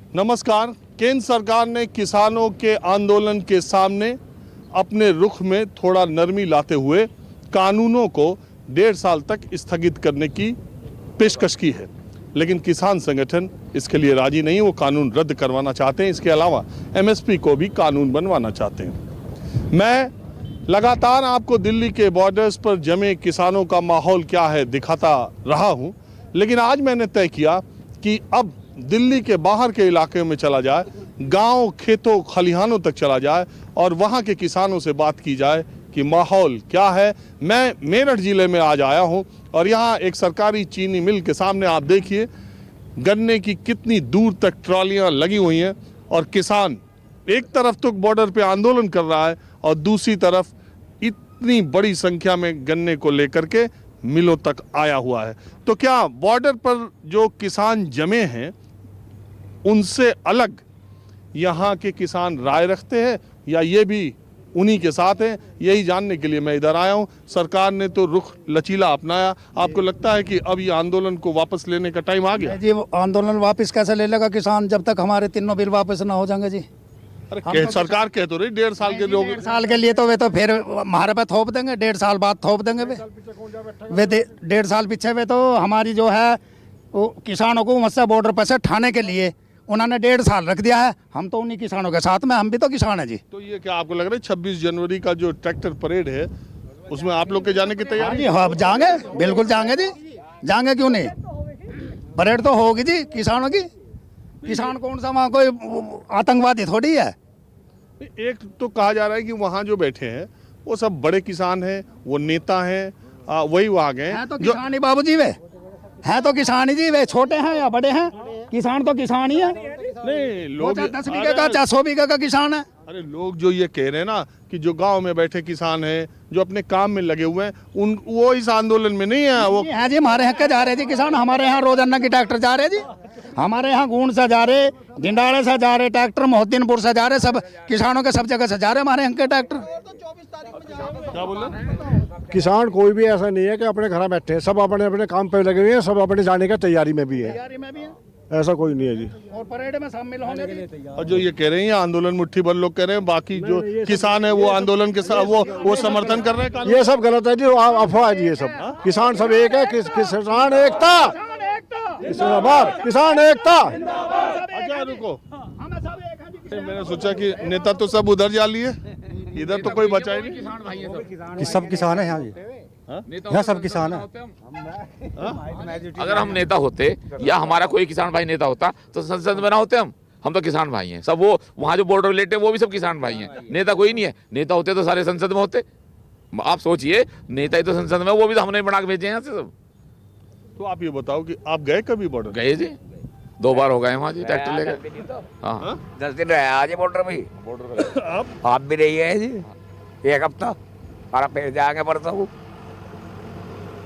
नमस्कार। केंद्र सरकार ने किसानों के आंदोलन के सामने अपने रुख में थोड़ा नरमी लाते हुए कानूनों को 1.5 साल तक स्थगित करने की पेशकश की है, लेकिन किसान संगठन इसके लिए राजी नहीं। वो कानून रद्द करवाना चाहते हैं। इसके अलावा एमएसपी को भी कानून बनवाना चाहते हैं। मैं लगातार आपको दिल्ली के बॉर्डर्स पर जमे किसानों का माहौल क्या है दिखाता रहा हूं, लेकिन आज मैंने तय किया कि अब दिल्ली के बाहर के इलाके में चला जाए, गांव, खेतों, खलिहानों तक चला जाए और वहां के किसानों से बात की जाए कि माहौल क्या है। मैं मेरठ जिले में आज आया हूं और यहां एक सरकारी चीनी मिल के सामने आप देखिए गन्ने की कितनी दूर तक ट्रॉलियां लगी हुई हैं और किसान एक तरफ तो बॉर्डर पे आंदोलन कर रहा है और दूसरी तरफ इतनी बड़ी संख्या में गन्ने को लेकर के मिलों तक आया हुआ है। तो क्या बॉर्डर पर जो किसान जमे हैं उनसे अलग यहाँ के किसान राय रखते हैं या ये भी उन्हीं के साथ हैं? यही जानने के लिए मैं इधर आया हूँ। सरकार ने तो रुख लचीला अपनाया। आपको लगता है कि अब ये आंदोलन को वापस लेने का टाइम आ गया? जी, आंदोलन वापस कैसे ले लेगा किसान जब तक हमारे तीनों बिल वापस ना हो जाएंगे जी। अरे सरकार कह तो रही 1.5 साल के लोग। 1.5 साल के लिए तो वे तो फिर हमारे पे थोप देंगे, 1.5 साल बाद थोप देंगे वे 1.5 साल पीछे वे तो हमारी जो है वो किसानों को मुझसे बॉर्डर पर से ठाने के लिए उन्होंने 1.5 साल रख दिया है। हम तो उन्हीं किसानों के साथ में, हम भी तो किसान हैं जी। तो ये क्या आपको लग रहा है 26 जनवरी का जो ट्रैक्टर परेड है उसमें आप लोग के जाने की तैयारी? हाँ, जाएंगे, बिल्कुल जाएंगे जी। जाएंगे क्यों नहीं, परेड तो होगी जी किसानों की। किसान कौन सा वहाँ कोई आतंकवादी थोड़ी है। एक तो कहा जा रहा है कि वहाँ जो बैठे हैं वो सब बड़े किसान हैं, वो नेता हैं, वही वहाँ गए हैं तो किसान ही बाबूजी, वे हैं तो किसान ही जी। वे छोटे हैं या बड़े हैं, किसान तो किसान ही है। नहीं लोग 10 बीघे का 100 बीघे का किसान है। अरे लोग जो ये कह रहे हैं ना कि जो गांव में बैठे किसान हैं जो अपने काम में लगे हुए हैं वो इस आंदोलन में नहीं है। वो है जी, हमारे यहाँ के जा रहे जी किसान। हमारे यहाँ रोजाना की ट्रैक्टर जा रहे जी। हमारे यहाँ गूंड से जा रहे, जिंडाड़े से जा रहे ट्रैक्टर, मोहद्दीनपुर से जा रहे, सब किसानों के सब जगह से जा रहे हमारे यहाँ के ट्रैक्टर। क्या बोल रहे? किसान कोई भी ऐसा नहीं है कि अपने घर बैठे हैं, सब अपने अपने काम पे लगे हुए हैं, सब अपने जाने की तैयारी में भी है। ऐसा कोई नहीं है जी। और परेड में शामिल होने के लिए और जो ये कह रहे हैं आंदोलन मुट्ठी भर लोग कह रहे हैं, बाकी जो किसान है वो आंदोलन के साथ वो समर्थन कर रहे हैं। ये सब गलत है जी, अफवाह है जी। ये सब किसान सब एक है। किसान एकता, किसान एकता। अच्छा रुको, मैंने सोचा कि नेता तो सब उधर जा लिए, इधर तो कोई बचा ही नहीं। सब किसान है यहाँ जी। यहाँ सब किसान है। अगर हम नेता होते या हमारा कोई किसान भाई नेता होता तो संसद में ना होते। हम तो किसान भाई हैं सब। वो वहाँ जो बॉर्डर रिलेटेड वो भी सब किसान भाई हैं, नेता कोई नहीं है। नेता होते तो सारे संसद में होते। आप सोचिए, नेता ही तो संसद में, वो भी तो हमने बना के भेजे यहाँ से सब। तो आप ये बताओ कि आप गए कभी बॉर्डर? गए जी, 2 बार हो गए वहाँ जी ट्रैक्टर लेकर। हाँ 10 दिन रहे आज बॉर्डर में। आप भी नहीं गए जी, 1 हफ्ता और फिर जाएंगे परसों।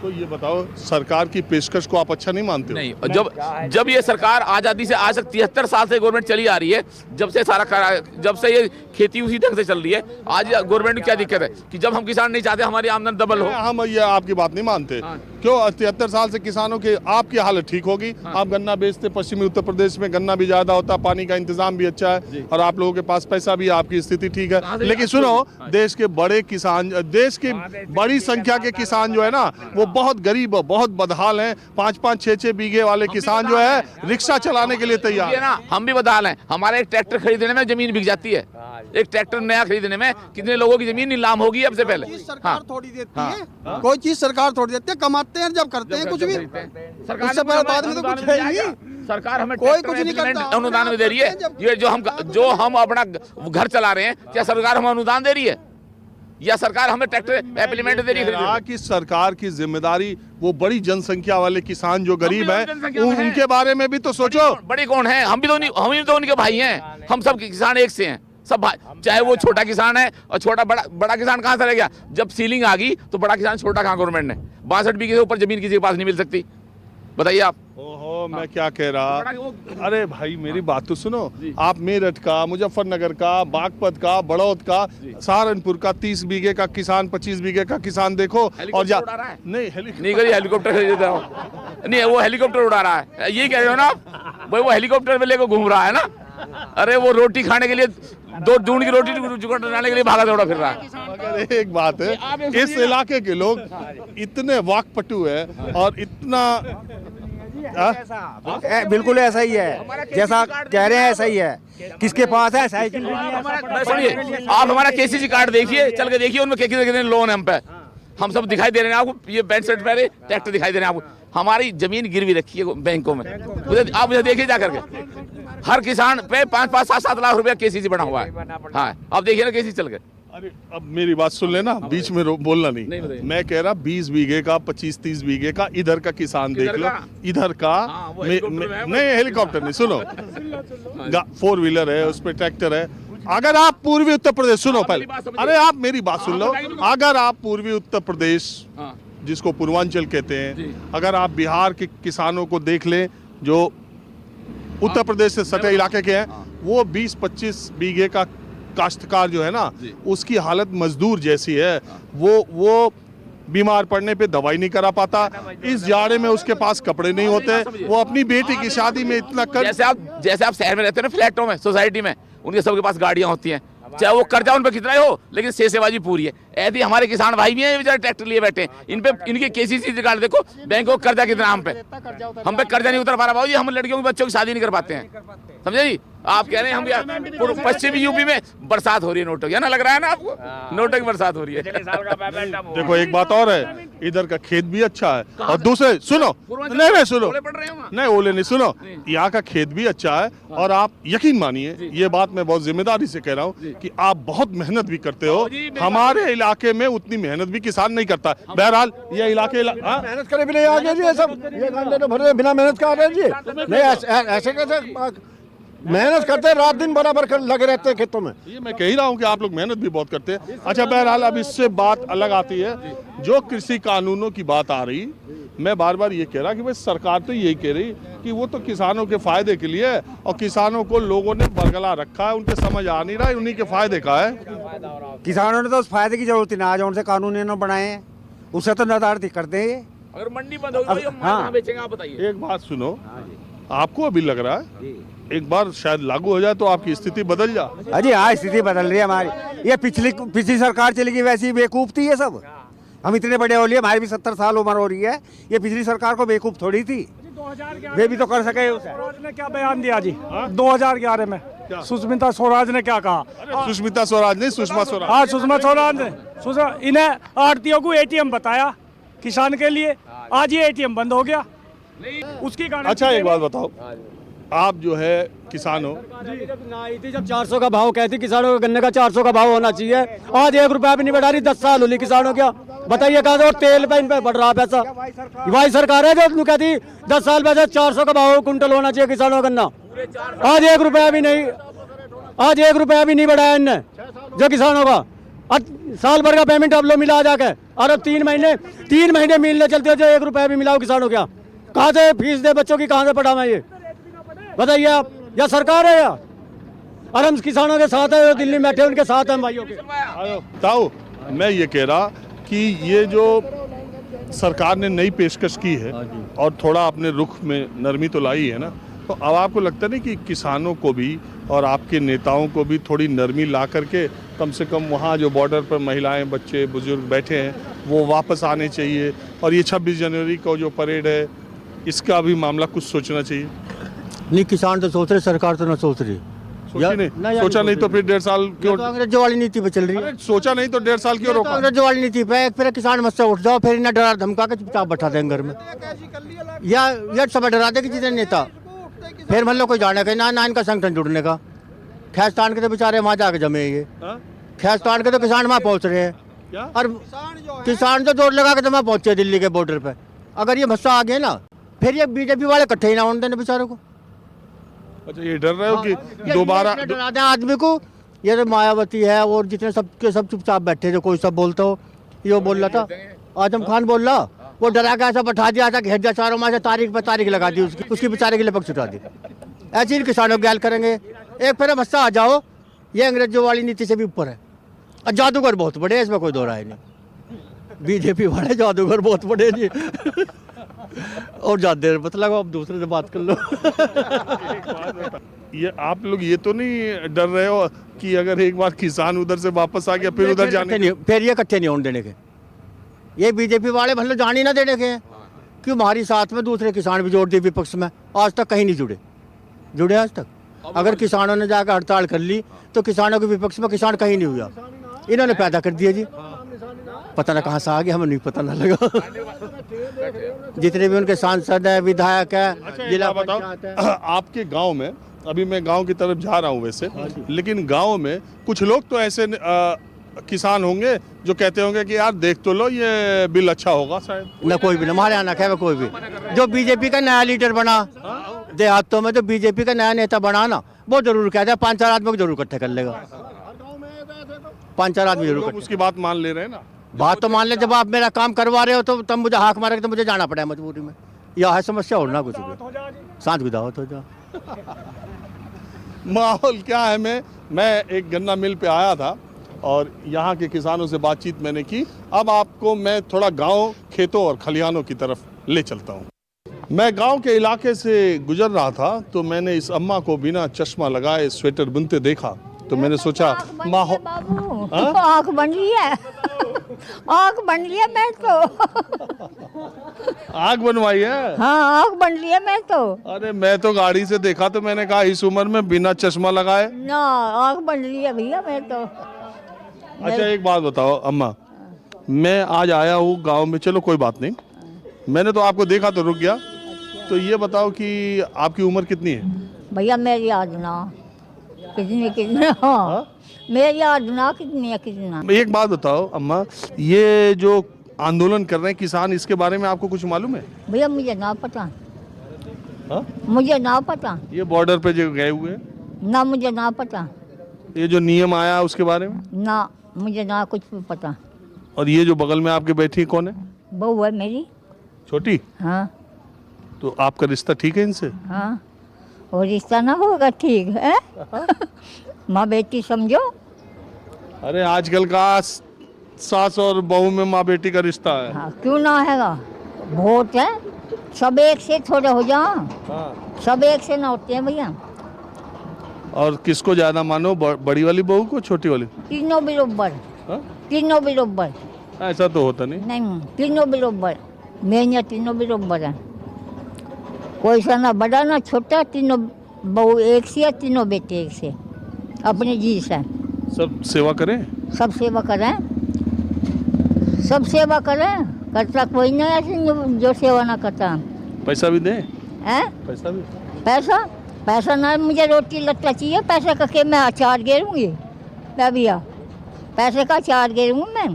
तो ये बताओ सरकार की पेशकश को आप अच्छा नहीं मानते हो? नहीं, जब ये सरकार आज़ादी से आज तक 73 साल से गवर्नमेंट चली आ रही है, जब से ये खेती उसी ढंग से चल रही है। आज गवर्नमेंट में क्या दिक्कत है कि जब हम किसान नहीं चाहते हमारी आमदन डबल हो? हम ये आपकी बात नहीं मानते। क्यों 73 साल से किसानों के आपकी हालत ठीक होगी? आप गन्ना बेचते, पश्चिमी उत्तर प्रदेश में गन्ना भी ज्यादा होता, पानी का इंतजाम भी अच्छा है और आप लोगों के पास पैसा भी, आपकी स्थिति ठीक है। लेकिन सुनो, देश के बड़े किसान, देश की बड़ी संख्या के किसान जो है ना वो बहुत गरीब, बहुत बदहाल हैं। 5-5, 6-6 बीघे वाले किसान जो है रिक्शा चलाने के लिए तैयार है। हम भी बदहाल हैं। हमारे एक ट्रैक्टर खरीदने में जमीन बिक जाती है। एक ट्रैक्टर नया खरीदने में कितने लोगों की जमीन नीलाम होगी अब से पहले। सरकार थोड़ी देती है, कोई चीज सरकार थोड़ी देती है। कमाते हैं जब करते हैं कुछ भी, उससे पहले बाद में तो कुछ है ही नहीं। सरकार हमें कोई कुछ नहीं करता, अनुदान भी दे रही है। ये जो हम अपना घर चला रहे हैं, क्या सरकार हमें अनुदान दे रही है या सरकार हमें ट्रैक्टर एप्लीमेंट दे रही है? कि सरकार की जिम्मेदारी वो बड़ी जनसंख्या वाले किसान जो गरीब हैं उनके बारे में भी तो सोचो। बड़ी कौन है? हम भी तो उनके भाई हैं। हम सब किसान एक से हैं सब भाई। चाहे वो छोटा किसान है और छोटा बड़ा किसान कहाँ से रह गया? जब सीलिंग आ गई तो बड़ा किसान छोटा कहाँ? गवर्नमेंट ने 62 बीघे से ऊपर जमीन किसी के पास नहीं मिल सकती। बताइए आप। ओहो, मैं क्या कह रहा। अरे भाई मेरी बात तो सुनो। आप मेरठ का, मुजफ्फरनगर का, बागपत का, बड़ौद का, सहारनपुर का 30 बीघे का किसान, 25 बीघे का किसान देखो और जा नहीं हेलीकॉप्टर खरीद देता हूँ। नहीं, वो हेलीकॉप्टर उड़ा रहा है, ये कह रहे हो ना आप? भाई वो हेलीकॉप्टर में लेकर घूम रहा है ना। अरे वो रोटी खाने के लिए 2 जून की रोटी जुटाने के लिए भागा दौड़ा फिर रहा है। मगर एक बात है, इस इलाके के लोग इतने वाकपटु है और इतना बिल्कुल ऐसा ही है, जैसा कह रहे हैं ऐसा ही है। किसके पास है साइकिल भी नहीं है। सुनिए, आप हमारा केसीसी कार्ड देखिए, चल के देखिए, उनमें कितने लोन है हम पे। हम सब दिखाई दे रहे हैं आपको, ये पैंट शर्ट पहने ट्रैक्टर दिखाई दे रहे हैं आपको। हमारी जमीन गिरवी रखी है बैंकों में, आप मुझे देखिए जा करके। हर किसान पे 5-5, 7-7 लाख रुपया केसीसी बना हुआ है। हाँ, आप देखिए ना केसीसी चल के। अरे अब मेरी बात सुन लेना, बीच में बोलना नहीं। मैं कह रहा 20 बीघे का, 25-30 बीघे का इधर का किसान देख लो, इधर का नहीं, हेलीकॉप्टर नहीं, सुनो 4 व्हीलर है, उस पर ट्रैक्टर है। अगर आप पूर्वी उत्तर प्रदेश, सुनो पहले, अरे आप मेरी बात सुन लो। अगर आप पूर्वी उत्तर प्रदेश, जिसको पूर्वांचल कहते हैं, अगर आप बिहार के किसानों को देख लें जो उत्तर प्रदेश से सटे इलाके के हैं, वो 20-25 बीघे का काश्तकार जो है ना, उसकी हालत मजदूर जैसी है। वो बीमार पड़ने पे दवाई नहीं करा पाता, इस जाड़े में उसके पास कपड़े नहीं होते, वो अपनी बेटी की शादी में इतना कर। जैसे आप शहर में रहते हैं ना, फ्लैटों में, सोसाइटी में, उनके सबके पास गाड़ियां होती हैं, चाहे वो कर्जा उन पर कितना ही हो, लेकिन सेवाजी पूरी है। ऐसे ही हमारे किसान भाई भी हैं, बेचारे ट्रैक्टर लिए बैठे हैं। इन पे इनके केसीसी रिकॉर्ड देखो, बैंकों का कर्जा कितना हम पे कर्जा नहीं उतर पा रहा। भाई हम लड़कियों के बच्चों की शादी नहीं कर पाते हैं, समझे जी। आप कह रहे हैं हम पश्चिमी यूपी में बरसात हो रही है नोटों की, है ना, लग रहा है ना आपको, नोटों की बरसात हो रही है। देखो एक बात और है, इधर का खेत भी अच्छा है और दूसरे सुनो, नहीं सुनो, नहीं ओले नहीं, सुनो, यहाँ का खेत भी अच्छा है। और आप यकीन मानिए, ये बात मैं बहुत जिम्मेदारी से कह रहा हूँ कि आप बहुत मेहनत भी करते हो। हमारे इलाके में उतनी मेहनत भी किसान नहीं करता। बहरहाल ये इलाके मेहनत करे भी नहीं आगे जी, ये सब ये गंदे तो भरे बिना मेहनत कर रहे हैं जी। नहीं ऐसे कैसे मेहनत करते हैं, रात दिन बराबर लगे रहते हैं खेतों में। ये मैं कह ही रहा हूँ कि आप लोग मेहनत भी बहुत करते हैं। अच्छा बहरहाल अब इससे बात अलग आती है, जो कृषि कानूनों की बात आ रही, मैं बार बार ये कह रहा कि भाई सरकार तो यही कह रही कि वो तो किसानों के फायदे के लिए है, और किसानों को लोगों ने बरगला रखा है, उनके समझ आ नहीं रहा है, उन्हीं के फायदे का है। किसानों ने तो उस फायदे की जरूरत ही ना, जो उनसे कानून इन्होंने बनाए हैं उससे तो नदारती करते हैं। अगर मंडी बंद हो गई, हम कहाँ बेचेंगे आप बताइए। एक बात सुनो, आपको अभी लग रहा है एक बार शायद लागू हो जाए तो आपकी स्थिति बदल जाए। अजी हाँ, स्थिति बदल रही है हमारी। ये पिछली सरकार चली गई, वैसी बेवकूफ थी ये सब। हम इतने बड़े हो लिए, हमारी भी 70 साल उम्र हो रही है। ये पिछली सरकार को बेवकूफ थोड़ी थी, वे भी तो कर सके। स्वराज ने क्या बयान दिया जी 2011 में? सुष्मिता स्वराज ने क्या कहा? सुष्मिता स्वराज नहीं, सुषमा स्वराज। हाँ, सुषमा स्वराज ने इन्हें आड़तियों को ATM बताया किसान के लिए। आज ये ATM बंद हो गया, उसकी गारंटी। अच्छा एक बात बताओ, आप जो है किसान हो, जब 400 का भाव कहती किसानों के गन्ने का 400 का भाव होना चाहिए, आज 1 रुपया भी नहीं बढ़ा रही। 10 साल हो ली किसानों क्या बताइए कहा। और तेल पे इन पे बढ़ रहा पैसा, वही सरकार है जो कहती 10 साल पहले 400 का भाव कुंटल होना चाहिए किसानों का गन्ना। आज 1 रुपया भी नहीं, आज 1 रुपया भी नहीं बढ़ाया इनने जो किसानों का। साल भर का पेमेंट अब लो मिला जाके, और अब 3 महीने मिलने चलते हो जो 1 रुपया भी मिला किसानों क्या। कहाँ से फीस दे बच्चों की, कहाँ से पढ़ावा ये बताइए आप, या सरकार है या। और हम किसानों के साथ है, दिल्ली में बैठे उनके साथ हैं भाइयों के। ताऊ मैं ये कह रहा कि ये जो सरकार ने नई पेशकश की है और थोड़ा अपने रुख में नरमी तो लाई है ना, तो अब आपको लगता नहीं कि किसानों को भी और आपके नेताओं को भी थोड़ी नरमी ला करके कम से कम वहाँ जो बॉर्डर पर महिलाएं, बच्चे, बुजुर्ग बैठे हैं वो वापस आने चाहिए, और ये 26 जनवरी को जो परेड है इसका भी मामला कुछ सोचना चाहिए? नहीं, किसान तो सोच रहे, सरकार तो ना सोच रही। सोचा नहीं तो फिर 1.5 साल क्यों? तो अंग्रेजों वाली नीति पे चल रही है। सोचा नहीं तो 1.5 साल क्यों रोका? अंग्रेजों वाली नीति पे फिर किसान मत से उठ जाओ, फिर इन्हें डरा धमका के चुपचाप बैठा देंगे घर में, या सब डरा देंगे जितने नेता। फिर मतलब कोई जाने का ना इनका संगठन जुड़ने का। खैस्तान के तो बेचारे वहाँ जाके जमे, ये खैस्तान के तो किसान वहाँ पहुँच रहे हैं, और किसान तो जोर लगा के तो वहाँ पहुँचे दिल्ली के बॉर्डर पे। अगर ये भस्सा आ गए ना, फिर ये बीजेपी वाले इकट्ठे ही ना होने देने बेचारों को। अच्छा ये डर रहे हो कि दोबारा डरा दें आदमी को। ये तो मायावती है और जितने सब के सब चुपचाप बैठे थे, कोई सब बोलता हो। ये बोल रहा था, आजम खान बोल रहा, वो डरा के ऐसा बैठा दिया था, घेर दिया चारों माह से, तारीख पे तारीख लगा दी उसकी बेचारे के लिए पक्ष छुटा दी। ऐसे ही किसानों की गैल करेंगे। एक फिर भस्सा आ जाओ, ये अंग्रेजों वाली नीति से भी ऊपर है। और जादूगर बहुत बड़े, इसमें कोई दो राय नहीं। बीजेपी वाले जादूगर बहुत बड़े जी। और ज़्यादा देर मत लगाओ, अब दूसरे से बात कर लो। ये आप लोग ये तो नहीं डर रहे हो कि अगर एक बार किसान उधर से वापस आ गया फिर उधर जाने? फिर ये इकट्ठे नहीं होने देने के, ये बीजेपी वाले भले जान ही ना देने के हैं। क्यों हमारी साथ में दूसरे किसान भी जोड़ दिए विपक्ष में, आज तक कहीं नहीं जुड़े आज तक। अगर किसानों ने जाकर हड़ताल कर ली तो किसानों के विपक्ष में किसान कहीं नहीं हुआ, इन्होंने पैदा कर दिया जी। पता ना कहाँ से आ गया, हमें नहीं पता ना लगा। जितने भी उनके सांसद है, विधायक है, जिला पंचायत है। आपके गांव में, अभी मैं गांव की तरफ जा रहा हूं वैसे, लेकिन गांव में कुछ लोग तो ऐसे किसान होंगे जो कहते होंगे कि यार देख तो लो ये बिल अच्छा होगा शायद। ना कोई भी, ना हमारे यहाँ ना कहे कोई भी। जो बीजेपी का नया लीडर बना देहातों में, जो बीजेपी का नया नेता बना ना, वो जरूर कहता है 5-4 आदमी को जरूर इकट्ठे कर लेगा, 5-4 आदमी जरूर। उसकी बात मान ले रहे हैं ना? बात तो मान ले, जब आप मेरा काम करवा रहे हो तो तब मुझे हाथ मारे तो मुझे जाना पड़ा है मजबूरी में। यह है समस्या, और ना कुछ भी। शांत गुदावत हो जाओ। माहौल क्या है? मैं एक गन्ना मिल पे आया था और यहाँ के किसानों से बातचीत मैंने की। अब आपको मैं थोड़ा गांव, खेतों और खलिहानों की तरफ ले चलता हूँ। मैं गांव के इलाके से गुजर रहा था तो मैंने इस अम्मा को बिना चश्मा लगाए स्वेटर बुनते देखा, तो मैंने सोचा माहौल। आँख बन रही है, आँख बन रही है मैं तो। आँख बनवाई है? हाँ, आँख बन रही है मैं तो। अरे मैं तो गाड़ी से देखा तो मैंने कहा इस उम्र में बिना चश्मा लगाए ना, आँख बन रही है भैया मैं तो। अच्छा एक बात बताओ अम्मा, मैं आज आया हूँ गांव में, चलो कोई बात नहीं, मैंने तो आपको देखा तो रुक गया। तो ये बताओ कि आपकी उम्र कितनी है? भैया मेरी याद ना कितनी। हाँ, मेरी याद ना कितना। एक बात बताओ अम्मा, ये जो आंदोलन कर रहे हैं किसान, इसके बारे में आपको कुछ मालूम है? भैया मुझे ना पता। हा? मुझे ना पता। ये बॉर्डर पे जो गए हुए ना, मुझे ना पता। ये जो नियम आया उसके बारे में? ना, मुझे ना कुछ भी पता। और ये जो बगल में आपके बैठी कौन है? बहू है मेरी, छोटी। हाँ। तो आपका रिश्ता ठीक है इनसे? हाँ, और रिश्ता ना होगा ठीक है? माँ बेटी समझो। अरे आजकल का सास और बहू में माँ बेटी का रिश्ता है। हाँ, क्यों ना हैगा, वोट है, सब एक से थोड़े हो जाओ। हाँ। सब एक से ना होते हैं भैया। और किसको ज्यादा मानो, बड़ी वाली बहू को, छोटी वाली? तीनों बराबर। हाँ? तीनों बराबर। ऐसा तो होता नहीं। नहीं, तीनों बराबर, मेरे तीनों बराबर है। कोई सा ना बड़ा ना छोटा, तीनों बहू एक से, तीनों बेटे एक से, अपने जी से। सब सेवा करें? सब सेवा करें, सब सेवा करें, करता कोई नहीं ऐसे जो सेवा ना करता। पैसा भी दें? हैं? पैसा भी? पैसा ना, मुझे रोटी लट्टा चाहिए। पैसे का के मैं अचार गेरूँगी भैया, पैसे का अचार गेरूँगी मैं,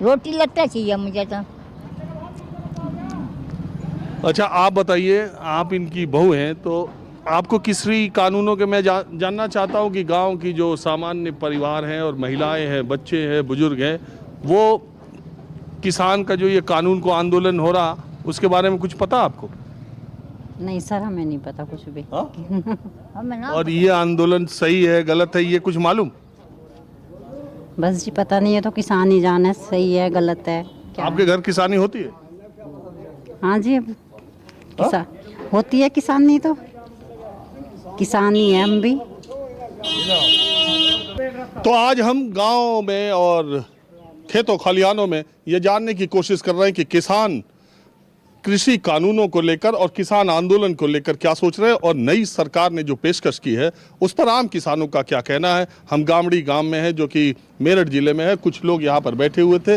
रोटी लट्टा चाहिए मुझे तो। अच्छा आप बताइए, आप इनकी बहू हैं तो आपको किसी कानूनों के, मैं जानना चाहता हूँ कि गांव की जो सामान्य परिवार हैं और महिलाएं हैं, बच्चे हैं, बुजुर्ग हैं, वो किसान का जो ये कानून को आंदोलन हो रहा, उसके बारे में कुछ पता आपको? नहीं सर, हमें नहीं पता कुछ भी। हमें ना। और ये आंदोलन सही है गलत है, ये कुछ मालूम? बस जी पता नहीं है, तो किसान ही जाने सही है गलत है क्या। आपके घर किसानी होती है? हाँ जी, किसान होती है, किसानी तो किसानी है हम भी। तो आज हम गांव में और खेतों खलिहानों में ये जानने की कोशिश कर रहे हैं कि किसान कृषि कानूनों को लेकर और किसान आंदोलन को लेकर क्या सोच रहे हैं और नई सरकार ने जो पेशकश की है उस पर आम किसानों का क्या कहना है। हम गामड़ी गांव में हैं जो कि मेरठ जिले में है। कुछ लोग यहाँ पर बैठे हुए थे,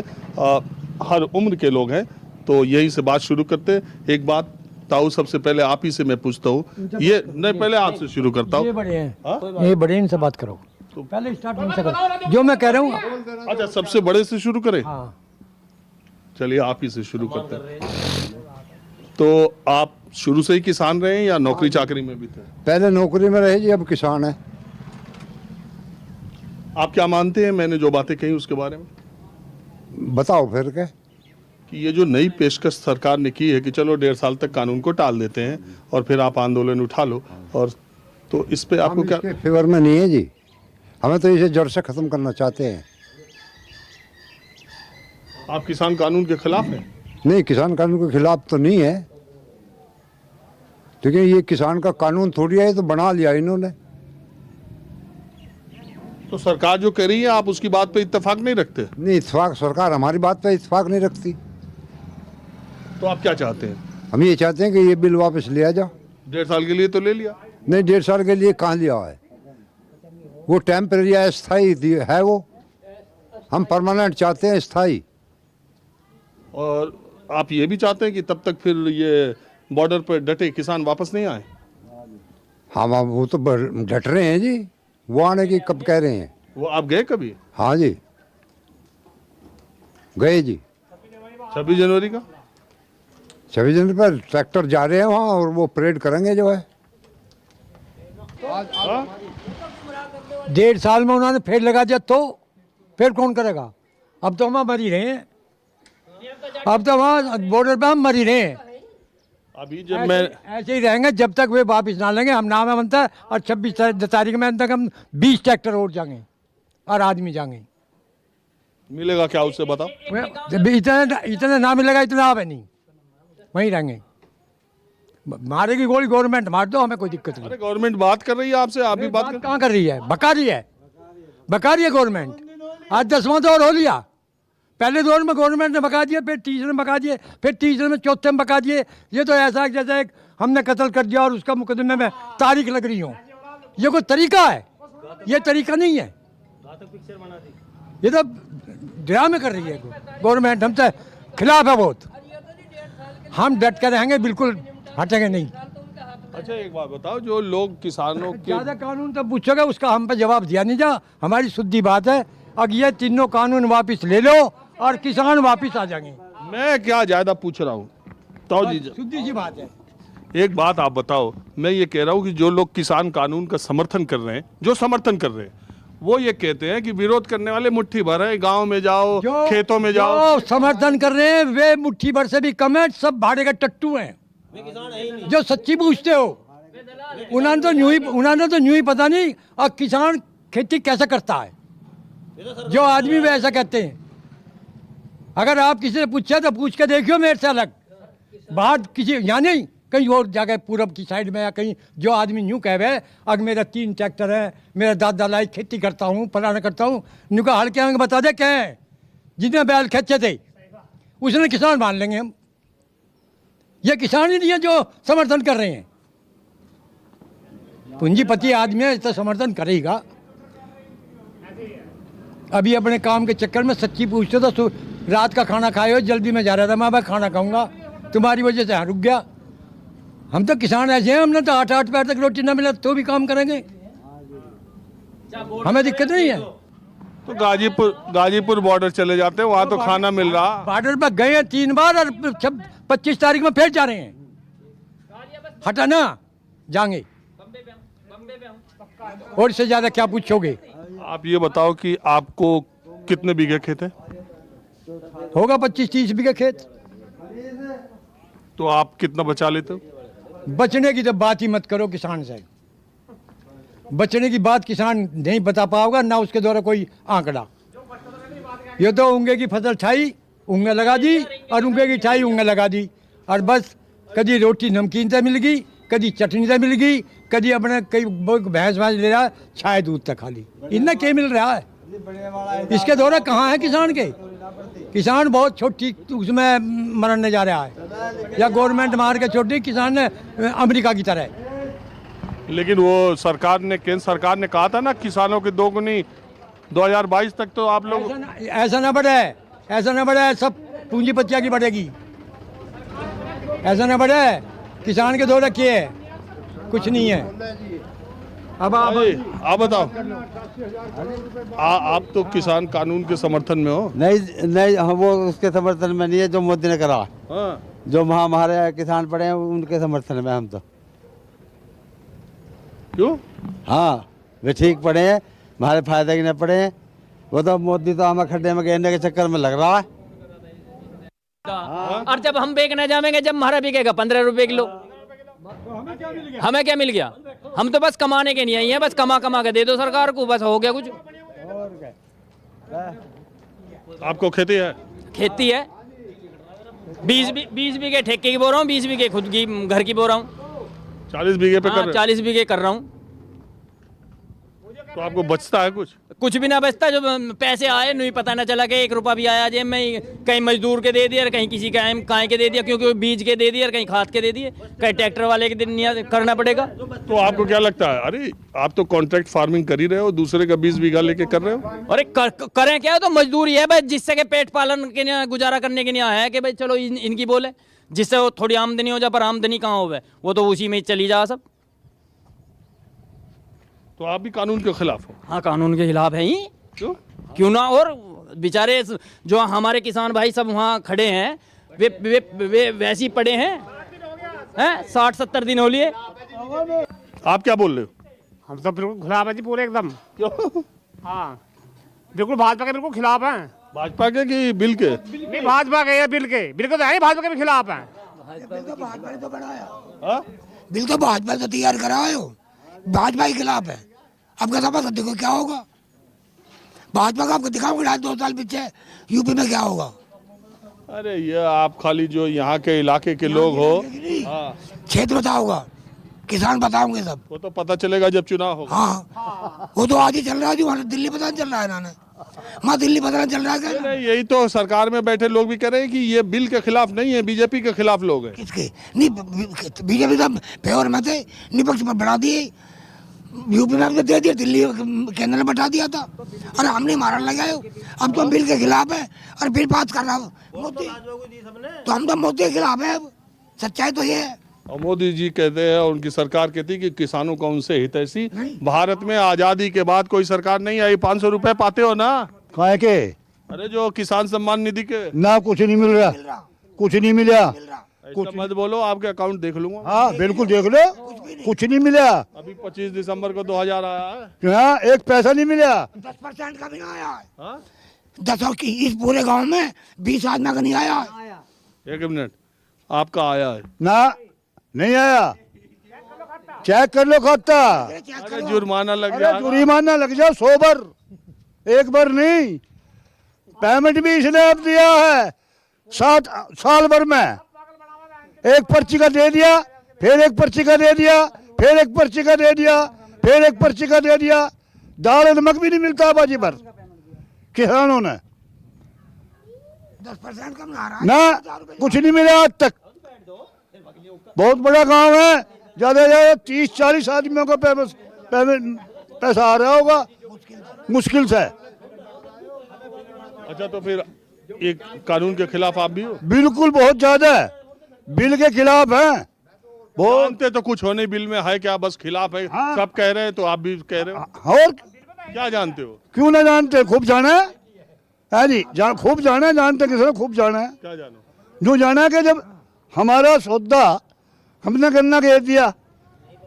हर उम्र के लोग हैं, तो यही से बात शुरू करते। एक बात ताऊ, सबसे पहले आप ही से मैं पूछता हूँ, ये नहीं, पहले आपसे शुरू करता हूँ। ये बड़े हैं, ये बड़े, इनसे बात करो तो पहले स्टार्ट इनसे करो, जो मैं कह रहा हूँ। अच्छा, सबसे बड़े से शुरू करें? हाँ। चलिए आप ही से शुरू करते हैं। तो आप शुरू से ही किसान रहे हैं या नौकरी चाकरी में भी थे? पहले नौकरी में रहे जी, अब किसान है। आप क्या मानते हैं मैंने जो बातें कही उसके बारे में? बताओ फिर क्या। कि ये जो नई पेशकश सरकार ने की है कि चलो 1.5 साल तक कानून को टाल देते हैं और फिर आप आंदोलन उठा लो, और तो इस पे आपको क्या? इसके फेवर में नहीं है जी, हमें तो इसे जड़ से खत्म करना चाहते हैं। आप किसान कानून के खिलाफ हैं? नहीं, किसान कानून के खिलाफ तो नहीं है, लेकिन ये किसान का कानून थोड़ी है, ये तो बना लिया इन्होंने। तो सरकार जो कह रही है आप उसकी बात पे इत्तेफाक नहीं रखते? नहीं, इत्तेफाक सरकार हमारी बात पे इत्तेफाक नहीं रखती। तो आप क्या चाहते हैं? हम ये चाहते हैं कि ये बिल वापस लिया जा। 1.5 साल के लिए तो ले लिया। नहीं, 1.5 साल के लिए कहाँ लिया है, वो टेम्परेरी अस्थाई है वो। हम परमानेंट चाहते हैं, स्थाई। और आप ये भी चाहते हैं कि तब तक फिर ये बॉर्डर पर डटे किसान वापस नहीं आए? हम अब वो तो डट रहे हैं जी, वो आने की कब कह रहे हैं। वो आप गए कभी? हाँ जी, गए जी। 26 जनवरी का 26 जनवरी पर ट्रैक्टर जा रहे हैं वहाँ, और वो परेड करेंगे जो है। 1.5 साल में उन्होंने फिर लगा दिया तो फिर कौन करेगा? अब तो हम मर ही रहे हैं, अब तो वहाँ बॉर्डर पे हम मर ही रहे हैं। अभी जब मैं ऐसे ही रहेंगे जब तक वे वापस ना लेंगे। हम नाम है बनता है, और 26 तारीख में तक हम 20 ट्रैक्टर और जाएंगे और आदमी जाएंगे। मिलेगा क्या उससे बताओ? इतना ना मिलेगा, इतना अब है नहीं, वहीं रहेंगे। मारेगी गोली गवर्नमेंट, मार दो, हमें कोई दिक्कत नहीं। अरे गवर्नमेंट बात कर रही है आपसे, आप भी बात कर। कहाँ कर रही है? बका रही है, बका रही है गवर्नमेंट। आज 10वां दौर हो लिया। पहले दौर में गवर्नमेंट ने बका दिए, फिर तीसरे में बका दिए, फिर तीसरे में चौथे में बका दिए। ये तो ऐसा जैसे एक हमने कत्ल कर दिया और उसका मुकदमे में तारीख लग रही हो। ये कोई तरीका है? ये तरीका नहीं है, ये तो ड्रामे कर रही है गवर्नमेंट। हमसे खिलाफ है बहुत। हम डट कर रहेंगे, बिल्कुल हटेंगे नहीं। अच्छा एक बात बताओ, जो लोग किसानों के ज़्यादा कानून तब पूछोगे, उसका हम पे जवाब दिया नहीं जा। हमारी शुद्धि बात है, अब ये तीनों कानून वापस ले लो और किसान वापस आ जाएंगे। मैं क्या ज्यादा पूछ रहा हूँ, तो जी शुद्धि सी बात है। एक बात आप बताओ, मैं ये कह रहा हूँ कि जो लोग किसान कानून का समर्थन कर रहे हैं, जो समर्थन कर रहे हैं, वो ये कहते हैं कि विरोध करने वाले मुट्ठी भर है, गांव में जाओ, खेतों में जाओ। जो समर्थन कर रहे हैं वे मुट्ठी भर से भी कम है, सब भाड़े का टट्टू हैं। जो सच्ची पूछते हो, उन्होंने तो यूं ही पता नहीं और किसान खेती कैसे करता है। जो आदमी वे ऐसा कहते हैं। अगर आप किसी से पूछा तो पूछ के देखियो मेरे से अलग बात, किसी यहाँ नहीं, कहीं और जगह पूरब की साइड में या कहीं, जो आदमी यूँ कह रहे अगर मेरा 3 ट्रैक्टर है, मेरा दादा लाई खेती करता हूँ, फलाना करता हूँ, नुका हल्के आगे बता दे क्या है। जितने बैल खेचे थे उसने किसान मान लेंगे हम। ये किसान ही नहीं है जो समर्थन कर रहे हैं। पूंजीपति आदमी है तो समर्थन करेगा। अभी अपने काम के चक्कर में सच्ची पूछते तो रात का खाना खाए हो, जल्दी में जा रहा था, मैं भाई खाना खाऊंगा, तुम्हारी वजह से यहाँ रुक गया। हम तो किसान ऐसे हैं, हमने तो 8-8 पैर तक रोटी ना मिले तो भी काम करेंगे, हमें दिक्कत नहीं है। तो गाजीपुर बॉर्डर चले जाते हैं, वहाँ तो खाना मिल रहा। बॉर्डर पर गए हैं 3 बार और 25 तारीख में फिर जा रहे हैं। हटा ना जाएंगे, और इससे ज्यादा क्या पूछोगे? आप ये बताओ कि आपको कितने बीघे खेत है? होगा 25-30 बीघे खेत। तो आप कितना बचा लेते हो? बचने की तो बात ही मत करो किसान से। बचने की बात किसान नहीं बता पाओगा, ना उसके द्वारा कोई आंकड़ा। ये तो ऊँगे की फसल छाई, ऊँगे लगा दी, और ऊँगे की छाई, ऊँगे लगा दी, और बस कभी रोटी नमकीन से मिल गई, कभी चटनी से मिल गई, कभी अपने कई भैंस ले रहा है, छाए दूध तक खाली। इनमें क्या मिल रहा है? इसके द्वारा कहाँ है किसान के? किसान बहुत छोटी उसमें मरने जा रहा है, या गवर्नमेंट मार के छोटी किसान ने अमेरिका की तरह। लेकिन वो सरकार ने, केंद्र सरकार ने कहा था ना किसानों की दोगुनी 2022 तक। तो आप लोग ऐसा ना बढ़े, ऐसा ना बढ़े, सब पूंजीपतिया की बढ़ेगी। ऐसा ना बढ़े, किसान के दो रखिए, कुछ नहीं है। अब आप बताओ, आप तो किसान कानून के समर्थन में हो? नहीं, हम वो उसके समर्थन में नहीं है जो मोदी ने करा। हाँ। जो हमारे किसान पड़े हैं उनके समर्थन में हम तो। क्यों? हाँ, वे ठीक पड़े हैं, हमारे फायदे के नहीं पड़े हैं। वो तो मोदी तो हमें खड्डे में घेरने के चक्कर में लग रहा है। और जब हम बेचने जाएंगे, जब हमारा बिकेगा 15 रुपए किलो, हमें क्या मिल गया? हम तो बस कमाने के नहीं आई हैं, बस कमा के दे दो सरकार को, बस हो गया कुछ। आपको खेती है? खेती है, 20 बीघे ठेके की बो रहा हूँ, 20 बीघे खुद की घर की बो रहा हूँ। 40 बीघे पे कर रहे 40 बीघे कर रहा हूँ। हो? तो आपको बचता है कुछ भी ना बचता, जो पैसे आए नहीं पता ना चला कि 1 रुपया भी आया जेब में। कहीं मजदूर के दे दिया, कहीं किसी काय के दे दिया, क्योंकि वो बीज के दे दिया, कहीं खाद के दे दिए, कहीं ट्रैक्टर वाले के दिन करना पड़ेगा। तो आपको क्या लगता है, अरे आप तो कॉन्ट्रैक्ट फार्मिंग कर ही रहे हो, दूसरे का 20 बीघा लेके कर रहे हो? अरे करें क्या, तो मजदूरी है भाई, जिससे के पेट पालन के लिए गुजारा करने के लिए है कि भाई चलो इनकी बोले, जिससे वो थोड़ी आमदनी हो जाए। पर आमदनी कहाँ हो, वो तो उसी में चली जा सब। तो आप भी कानून के खिलाफ हो? हाँ, कानून के खिलाफ है ही। क्यों ना। और बेचारे जो हमारे किसान भाई सब वहाँ खड़े हैं, वे वैसे ही पड़े हैं 60-70 दिन हो लिए। आप क्या बोल रहे हो? हम तो बिल्कुल खिलाफ है जी, पूरे एकदम। क्यों? हाँ, बिल्कुल भाजपा के बिल्कुल खिलाफ हैं। भाजपा के कि बिल के? नहीं, भाजपा के या बिल के तो है, भाजपा के भी खिलाफ हैं। बिल तो भाजपा ने तो बनाया, बिल तो भाजपा ने तैयार कराया हो, भाजपा के खिलाफ है। अब का देखो क्या होगा, भाजपा का आपको दिखाओगे 2 साल पीछे यूपी में क्या होगा। अरे ये आप खाली जो यहाँ के इलाके के लोग हो, क्षेत्र बताओगा, किसान बताओगे सब, वो तो पता चलेगा जब चुनाव होगा। हाँ, वो तो आज ही चल रहा है, जो दिल्ली पता चल रहा है इन्होंने, वहाँ दिल्ली पता चल रहा है। नहीं, यही तो सरकार में बैठे लोग भी कह रहे हैं कि ये बिल के खिलाफ नहीं है, बीजेपी के खिलाफ लोग हैं। किसके? नहीं, बीजेपी तो फेवर में थे, निपक्ष में बढ़ा दिए, यूपी में दे दिया, दिल्ली केंद्र ने बैठा दिया था, और हमने मारा लगाए। अब तो हम बिल के खिलाफ है और बिल पास कर रहा मोदी, तो हम तो मोदी के खिलाफ है। अब सच्चाई तो ये है। और मोदी जी कहते हैं, उनकी सरकार कहती है कि किसानों का उनसे हितैषी। भारत में आजादी के बाद कोई सरकार नहीं आई। 500 रुपए पाते हो ना? काय के? अरे जो किसान सम्मान निधि के ना, कुछ नहीं मिल रहा, कुछ नहीं मिला। कुछ मत बोलो, आपके अकाउंट देख लूंगा। हाँ बिल्कुल देख लो, कुछ नहीं मिला। अभी 25 दिसंबर को 2000 आया है। क्या? एक पैसा नहीं मिला। 10% का भी नहीं आया है। 10 की इस पूरे गांव में 20 आदमी का नहीं आया है। 1 मिनट, आपका आया है ना? नहीं आया, चेक कर लो खाता। अरे जुर्माना लग जाएगा। जुर्माना लग जाओ 100 बार, एक बार नहीं। पेमेंट भी इसने अब दिया है 7 साल भर में, एक पर्ची का दे दिया, फिर एक पर्ची का दे दिया, फिर एक पर्ची का दे दिया, फिर एक पर्ची का दे दिया। दाल नमक भी नहीं मिलता बाजी पर किसानों ने। 10% कम आ रहा है ना, कुछ नहीं मिला आज तक। बहुत बड़ा गांव है, ज्यादा से ज्यादा 30-40 आदमियों को पैसा आ रहा होगा मुश्किल से। अच्छा, तो फिर एक कानून के खिलाफ आप भी हो? बिल्कुल, बहुत ज्यादा बिल के खिलाफ हैं। जानते तो कुछ होने बिल में है क्या, बस खिलाफ है। हाँ। सब कह रहे हैं तो आप भी कह रहे हो। और क्या जानते हो? क्यों ना जानते, खूब जाना है जी, खूब जाना है, जानते किसी खूब जाना है। क्या जानो? जो जाना है कि जब हमारा सौदा हमने गन्ना कह दिया,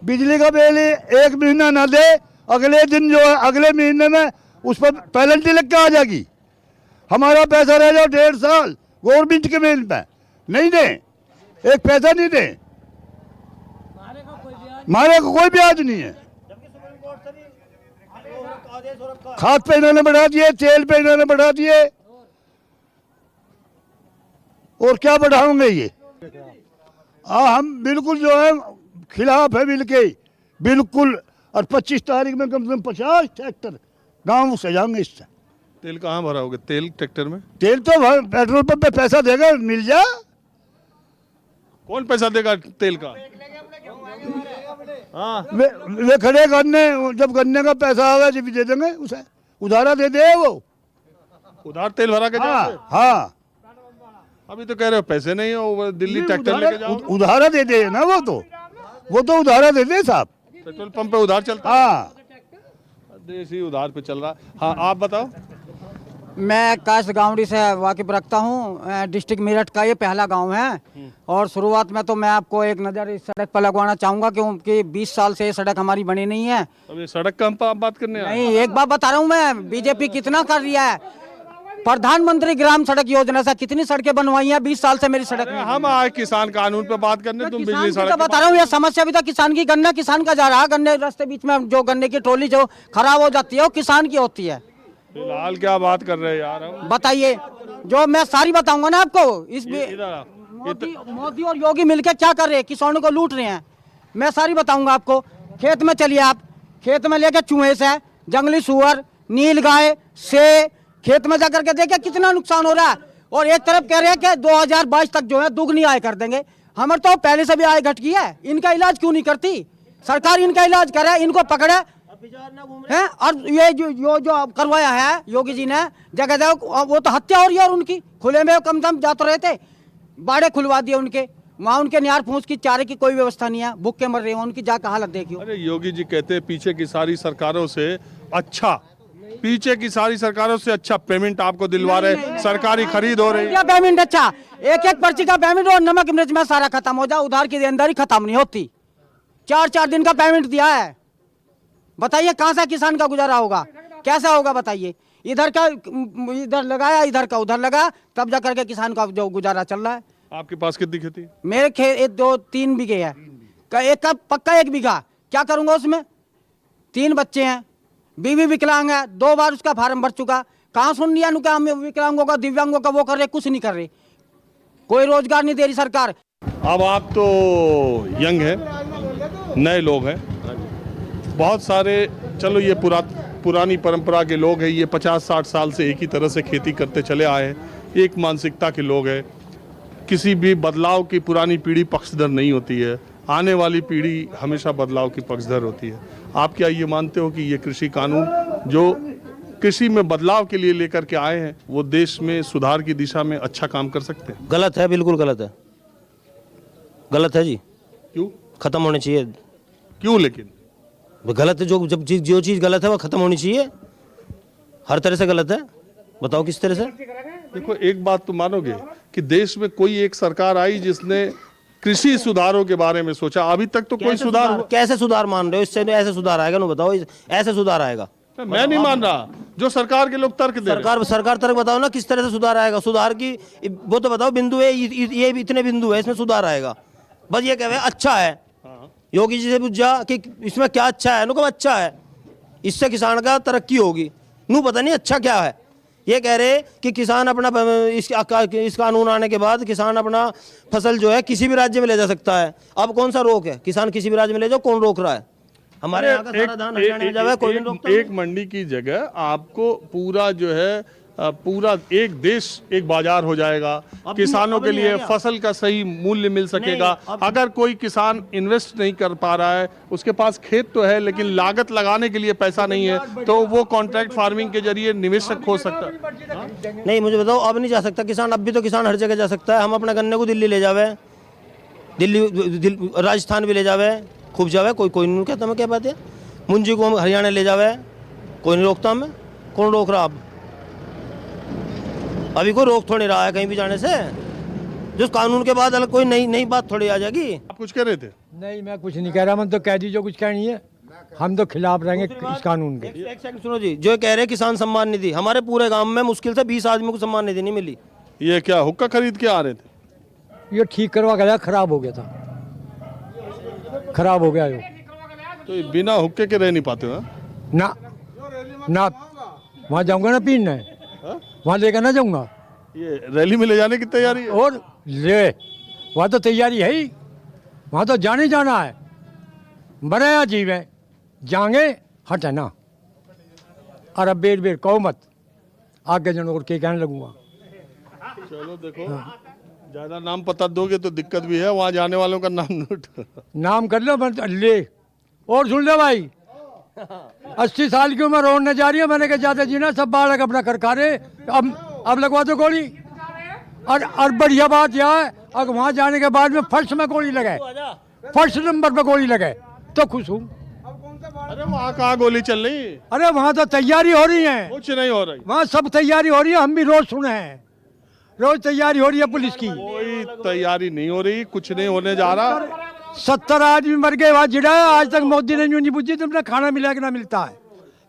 बिजली का बिल 1 महीना ना दे, अगले दिन जो है अगले महीने में उस पर पेनल्टी लग के आ जाएगी। हमारा पैसा रह जाओ 1.5 साल गवर्नमेंट के बिल पे नहीं दे, एक पैसा नहीं दे, मारे को कोई ब्याज नहीं है। खाद पे इन्होंने बढ़ा दिए, तेल पे इन्होंने बढ़ा दिए, और क्या बढ़ाओगे ये? हम बिल्कुल जो है खिलाफ है बिल के, बिल्कुल। और 25 तारीख में कम से कम 50 ट्रैक्टर गांव से जाएंगे इससे। तेल कहाँ भराओगे? तेल ट्रैक्टर में? तेल तो पेट्रोल पंप पे पैसा देगा, मिल जा। कौन पैसा देगा तेल का? हाँ, वे खड़े गन्ने, जब गन्ने का पैसा आएगा जब दे देंगे उसे, उधारा दे दे वो, उधार तेल भरा के हाँ जाओगे? हाँ। अभी तो कह रहे हो पैसे नहीं हो, वो दिल्ली ट्रैक्टर लेके जाओ। उधारा दे दे ना, वो तो उधारा दे दे साहब। पेट्रोल पंप पे उधार चलता है? हाँ, देसी उधार पे चल रहा। हाँ, आप बताओ। मैं काश गांवड़ी से वाकिफ रखता हूँ। डिस्ट्रिक्ट मेरठ का ये पहला गांव है, और शुरुआत में तो मैं आपको एक नज़र इस सड़क पर लगवाना चाहूँगा, क्योंकि 20 साल से ये सड़क हमारी बनी नहीं है। अब ये सड़क का हम बात करने आए? नहीं, एक बात बता रहा हूँ मैं, बीजेपी कितना कर रही है। प्रधानमंत्री ग्राम सड़क योजना से कितनी सड़कें बनवाई हैं 20 साल से मेरी सड़क में। हम आए किसान कानून पे बात करने, तुम बिजली सड़क तो बता रहा हूँ, ये समस्या भी था किसान की। गन्ना किसान का जा रहा है, गन्ने रास्ते बीच में जो गन्ने की ट्रॉली जो खराब हो जाती है वो किसान की होती है। फिलहाल क्या बात कर रहे हैं यार हम? बताइए, जो मैं सारी बताऊंगा ना आपको। इस इधर आओ। मोदी और योगी मिलकर क्या कर रहे हैं, किसानों को लूट रहे हैं। मैं सारी बताऊंगा आपको। खेत में चलिए आप, खेत में लेके चूहे से, जंगली सुअर, नील गाय से खेत में जाकर के देखिए कितना नुकसान हो रहा है। और एक तरफ कह रहे हैं कि 2022 तक जो है दुगनी आय कर देंगे। हमारे तो पहले से भी आय घट गई है, इनका इलाज क्यों नहीं करती सरकार? इनका इलाज करे, इनको पकड़े हैं। और ये जो करवाया है योगी जी ने जगह जगह, वो तो हत्या हो रही है। और उनकी खुले में कम दम जाते रहे थे, बाड़े खुलवा दिए उनके, वहाँ उनके निहार फूस की चारे की कोई व्यवस्था नहीं है, भूखे मर रहे हैं, उनकी जाकर हालत देखियो। अरे योगी जी कहते हैं पीछे की सारी सरकारों से अच्छा, पीछे की सारी सरकारों से अच्छा पेमेंट आपको दिलवा रहे, सरकारी खरीद हो रही है। क्या पेमेंट अच्छा? एक एक पर्ची का पेमेंट और नमक मिर्च में सारा खत्म हो जाए, उधार की देनदारी खत्म नहीं होती। 4-4 दिन का पेमेंट दिया है। बताइए कहाँ से किसान का गुजारा होगा, कैसा होगा बताइए? इधर का इधर लगाया, इधर का उधर लगा, तब जा करके किसान का जो गुजारा चल रहा है। आपके पास कितनी खेती है? मेरे खेत 2-3 बीघे है, एक का पक्का 1 बीघा। क्या करूंगा उसमें? 3 बच्चे हैं, बीवी विकलांग है, 2 बार उसका फार्म भर चुका। कहाँ सुन लिया नु? क्या विकलांगों का, दिव्यांगों का वो कर रहे, कुछ नहीं कर रहे, कोई रोजगार नहीं दे रही सरकार। अब आप तो यंग हैं, नए लोग हैं, बहुत सारे, चलो ये पुरानी परंपरा के लोग हैं, ये 50-60 साल से एक ही तरह से खेती करते चले आए हैं, एक मानसिकता के लोग हैं। किसी भी बदलाव की पुरानी पीढ़ी पक्षधर नहीं होती है, आने वाली पीढ़ी हमेशा बदलाव की पक्षधर होती है। आप क्या ये मानते हो कि ये कृषि कानून जो कृषि में बदलाव के लिए लेकर के आए हैं, वो देश में सुधार की दिशा में अच्छा काम कर सकते हैं? गलत है, बिल्कुल गलत है, गलत है जी। क्यों? खत्म होने चाहिए। क्यों लेकिन? गलत है, जो चीज़ गलत है वो खत्म होनी चाहिए, हर तरह से गलत है। बताओ किस तरह से? देखो, एक बात तो मानोगे कि देश में कोई एक सरकार आई जिसने कृषि सुधारों के बारे में सोचा? अभी तक तो कोई सुधार कैसे सुधार मान रहे हो? इससे ऐसे सुधार आएगा ना, बताओ ऐसे सुधार आएगा? मैं नहीं मान रहा, जो सरकार के लोग तर्क दे रहे हैं। सरकार तर्क बताओ ना, किस तरह से सुधार आएगा? सुधार की वो तो बताओ, बिंदु है ये इतने बिंदु है, इसमें सुधार आएगा। बस ये कहे अच्छा है, योगी जी से पूछ जा कि इसमें क्या अच्छा है, नुकम अच्छा है, इससे किसान का तरक्की होगी, नू पता नहीं अच्छा क्या है। ये कह रहे कि किसान अपना इस कानून आने के बाद किसान अपना फसल जो है किसी भी राज्य में ले जा सकता है। अब कौन सा रोक है? किसान किसी भी राज्य में ले जाओ, कौन रोक रहा है? हमारे यहाँ का सारा धान हरियाणा में जावे, कोई नहीं रोकता। एक मंडी की जगह आपको पूरा जो है पूरा एक देश एक बाजार हो जाएगा, किसानों के लिए फसल का सही मूल्य मिल सकेगा। अगर कोई किसान इन्वेस्ट नहीं कर पा रहा है, उसके पास खेत तो है लेकिन लागत लगाने के लिए पैसा नहीं है, तो वो कॉन्ट्रैक्ट फार्मिंग के जरिए निवेशक हो सकता है। नहीं, मुझे बताओ, अब नहीं जा सकता किसान? अब भी तो किसान हर जगह जा सकता है। हम अपने गन्ने को दिल्ली ले जावे, दिल्ली राजस्थान भी ले जावे, खूब जावे, कोई नहीं कहता। मैं क्या बात है? मुंजी को हम हरियाणा ले जावे, कोई नहीं रोकता हमें। कौन रोक रहा? अब अभी कोई रोक थोड़ी रहा है कहीं भी जाने से। जो कानून के बाद अलग कोई नई बात थोड़ी आ जाएगी। आप कुछ कह रहे थे? नहीं, मैं कुछ नहीं कह रहा, मैं तो कह दी जो कुछ कहनी है। हम तो खिलाफ रहेंगे इस कानून के। एक सेकंड सुनो जी, जो कह रहे किसान सम्मान निधि, हमारे पूरे गांव में मुश्किल से 20 आदमी को सम्मान निधि नहीं मिली। ये क्या हुक्का खरीद के आ रहे थे? ये ठीक करवा गया, खराब हो गया था, खराब हो गया ये। तो बिना हुक्के के रह नहीं पाते हो? ना वहाँ जाऊंगा ना पीने, वहाँ लेकर ना जाऊंगा। ये रैली में ले जाने की तैयारी है? और ले, वहाँ तो तैयारी है ही, वहाँ तो जाना है। बड़े अजीब है, जाएंगे हटे ना। और अब बेर कहो मत, आगे जन और के कहने लगूंगा। चलो देखो, ज्यादा नाम पता दोगे तो दिक्कत भी है, वहाँ जाने वालों का नाम नोट नाम कर लो ले। और सुन ले भाई, 80 साल की उम्र होने जा रही है, मैंने कहा ज्यादा जीना, सब बालक अपना कर खा रहे। अब लगवा दो गोली। और बढ़िया बात यह है, अगर वहाँ जाने के बाद में फर्स्ट में गोली लगाए, फर्स्ट नंबर पे गोली लगाए तो खुश हूँ। अरे वहाँ कहाँ गोली चल रही? अरे वहाँ तो तैयारी हो रही है। कुछ नहीं हो रही, वहाँ सब तैयारी हो रही है, हम भी रोज सुने हैं, रोज तैयारी हो रही है पुलिस की। कोई तैयारी नहीं हो रही, कुछ नहीं होने जा रहा। 70 आदमी मर गए वहाँ जिड़ा है, आज तक मोदी ने नहीं पूछी तुमने खाना मिला कि ना मिलता है,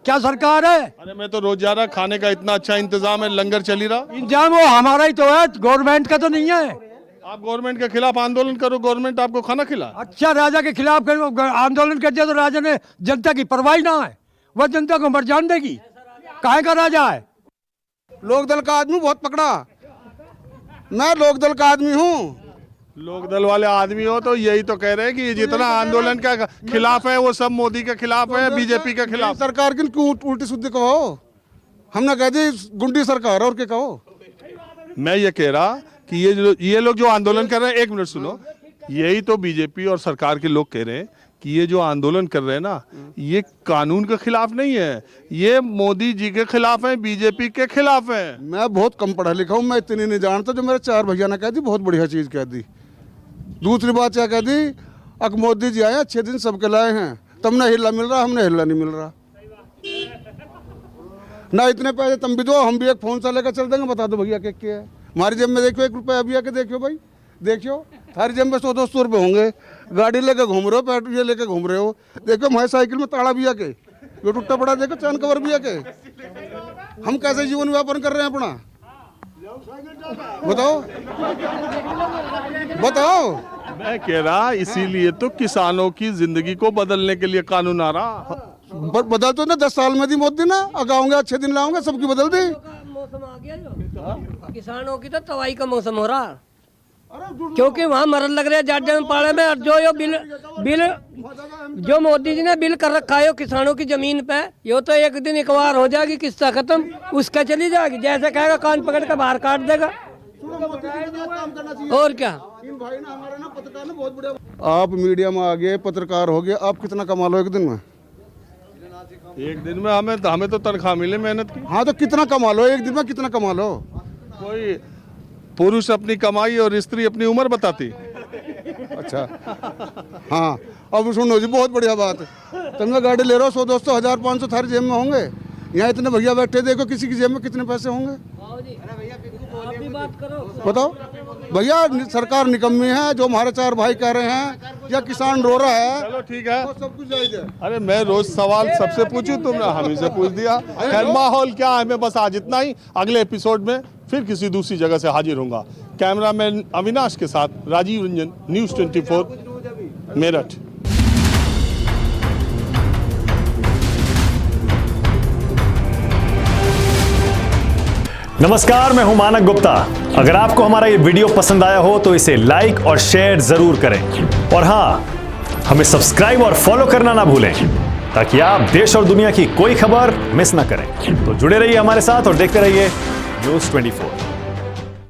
क्या सरकार है? अरे मैं तो रोज जा रहा, खाने का इतना अच्छा इंतजाम है, लंगर चल ही रहा। इंतजाम वो हमारा ही तो है, गवर्नमेंट का तो नहीं है। आप गवर्नमेंट के खिलाफ आंदोलन करो, गवर्नमेंट आपको खाना खिला। अच्छा, राजा के खिलाफ आंदोलन कर दिया तो राजा ने जनता की परवाही ना है, वह जनता को मर जान देगी। काहे का राजा है? लोकदल का आदमी बहुत पकड़ा, मैं लोकदल का आदमी हूँ, लोकदल वाले आदमी हो तो यही तो कह रहे हैं कि ये जितना आंदोलन का खिलाफ है वो सब मोदी के खिलाफ है, बीजेपी के खिलाफ। सरकार की क्यों उल्टी सुद्धी कहो? हमने कह दी गुंडी सरकार, और क्या कहो? मैं ये कह रहा कि ये लोग जो आंदोलन कर रहे हैं, एक मिनट सुनो, यही तो बीजेपी और सरकार के लोग कह रहे हैं कि ये जो आंदोलन कर रहे हैं ना, ये कानून के खिलाफ नहीं है, ये मोदी जी के खिलाफ है, बीजेपी के खिलाफ है। मैं बहुत कम पढ़ा लिखा हूँ, मैं इतनी नहीं जानता। जो मेरे 4 भैया ने कह दी, बहुत बढ़िया चीज़ कह दी। दूसरी बात क्या कह दी, अब मोदी जी आए, अच्छे दिन सबके लाए हैं, तुमने हिल्ला मिल रहा, हमने हिल्ला नहीं मिल रहा ना। इतने पैसे तुम भी दो, हम भी एक फोन से लेकर चल देंगे। बता दो भैया क्या है हमारी जेब में? देखो 1 रुपया अभी आके देखियो भाई, देखियो हमारी जेब में 100-200 रुपये होंगे। गाड़ी लेके घूम रहे हो, पेट्रोल ये लेके घूम रहे हो। देखो हमारी साइकिल में ताड़ा भी आके, जो टूटा पड़ा देखो, चैन कवर भी आके। हम कैसे जीवन व्यापन कर रहे हैं अपना? बताओ बताओ। मैं कह रहा इसीलिए तो किसानों की जिंदगी को बदलने के लिए कानून आ रहा। बदल तो ना 10 साल में दी मोदी ना, आगाऊंगे अच्छे दिन लाऊंगे, सबकी बदल दी। मौसम आ गया जो किसानों की तो तवाई का मौसम हो रहा, क्योंकि वहाँ मरन लग रहे हैं जाडे में पाड़े में। और जो बिल जो मोदी जी ने बिल कर रखा है किसानों की जमीन पे, यो तो एक दिन एक बार हो जाएगी, किस्सा खत्म, उसका चली जाएगी। जैसे कहेगा कान पकड़ के बाहर काट देगा, और क्या। आप मीडिया में आ गए, पत्रकार हो गए, आप कितना कमा लो एक दिन में? एक दिन में हमें तो तनख्वाह मिले मेहनत की। हाँ तो कितना कमा लो एक दिन में, कितना कमा लो? कोई पुरुष अपनी कमाई और स्त्री अपनी उम्र बताती। अच्छा हाँ, अब सुनो जी, बहुत बढ़िया बात है। तुम गाड़ी ले रहे हो, 100-200 1,000-500 थारी जेब में होंगे। यहाँ इतने भैया बैठे, देखो किसी की जेब में कितने पैसे होंगे? बताओ भैया, सरकार निकम्मी है जो हमारे 4 भाई कह रहे हैं, या किसान रो रहा है। चलो ठीक है, सब कुछ जायज है। अरे मैं रोज सवाल सबसे पूछूं, तुमने हम ही से पूछ दिया। खैर माहौल क्या है, मैं बस आज इतना ही। अगले एपिसोड में फिर किसी दूसरी जगह से हाजिर होऊंगा। कैमरामैन अविनाश के साथ राजीव रंजन, न्यूज़ 24 मेरठ। नमस्कार, मैं हूं मानक गुप्ता। अगर आपको हमारा ये वीडियो पसंद आया हो तो इसे लाइक और शेयर जरूर करें, और हां, हमें सब्सक्राइब और फॉलो करना ना भूलें, ताकि आप देश और दुनिया की कोई खबर मिस ना करें। तो जुड़े रहिए हमारे साथ और देखते रहिए न्यूज़ 24।